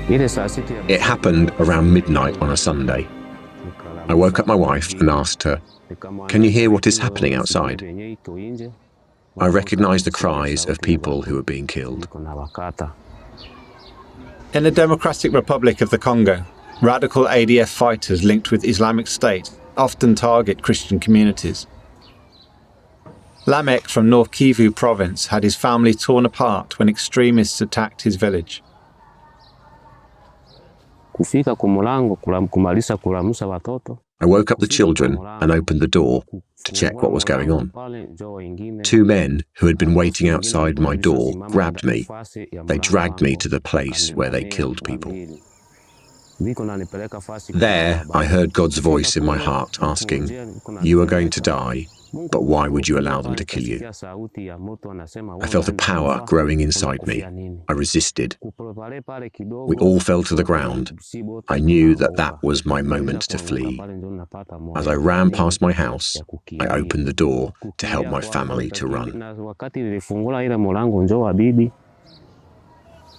It happened around midnight on a Sunday. I woke up my wife and asked her, "Can you hear what is happening outside?" I recognized the cries of people who were being killed. In the Democratic Republic of the Congo, radical ADF fighters linked with Islamic State often target Christian communities. Lamec from North Kivu province had his family torn apart when extremists attacked his village. I woke up the children and opened the door to check what was going on. Two men who had been waiting outside my door grabbed me. They dragged me to the place where they killed people. There, I heard God's voice in my heart asking, "You are going to die, but why would you allow them to kill you?" I felt a power growing inside me. I resisted. We all fell to the ground. I knew that that was my moment to flee. As I ran past my house, I opened the door to help my family to run.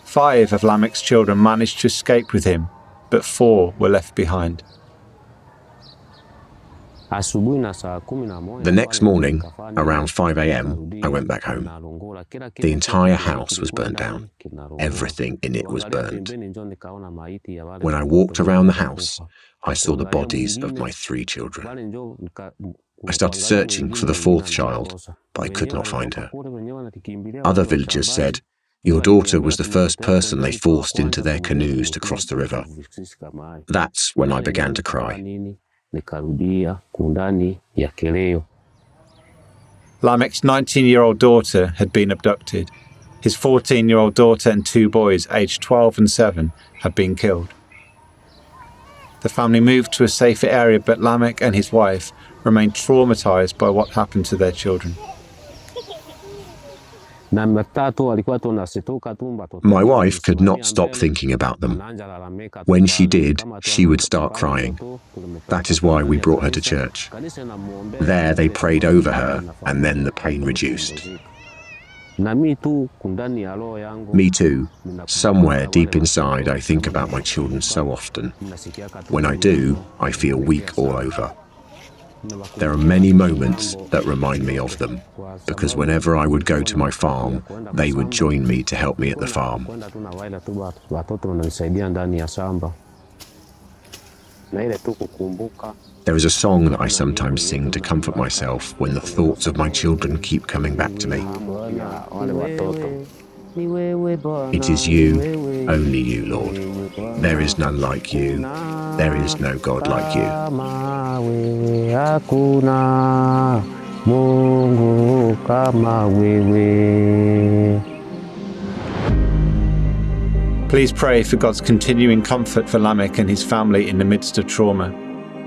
5 of Lamec's children managed to escape with him, but 4 were left behind. The next morning, around 5 a.m., I went back home. The entire house was burned down. Everything in it was burned. When I walked around the house, I saw the bodies of my 3 children. I started searching for the 4th child, but I could not find her. Other villagers said, "Your daughter was the first person they forced into their canoes to cross the river." That's when I began to cry. Lamec's 19-year-old daughter had been abducted. His 14-year-old daughter and 2 boys, aged 12 and 7, had been killed. The family moved to a safer area, but Lamec and his wife remained traumatized by what happened to their children. My wife could not stop thinking about them. When she did, she would start crying. That is why we brought her to church. There they prayed over her, and then the pain reduced. Me too. Somewhere deep inside, I think about my children so often. When I do, I feel weak all over. There are many moments that remind me of them, because whenever I would go to my farm, they would join me to help me at the farm. There is a song that I sometimes sing to comfort myself when the thoughts of my children keep coming back to me. It is you, only you, Lord. There is none like you. There is no God like you. Please pray for God's continuing comfort for Lamec and his family in the midst of trauma.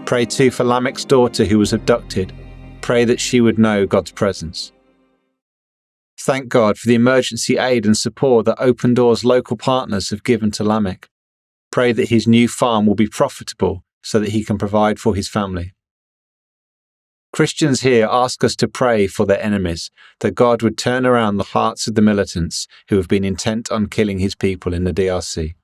Pray too for Lamec's daughter who was abducted. Pray that she would know God's presence. Thank God for the emergency aid and support that Open Doors local partners have given to Lamec. Pray that his new farm will be profitable so that he can provide for his family. Christians here ask us to pray for their enemies, that God would turn around the hearts of the militants who have been intent on killing his people in the DRC.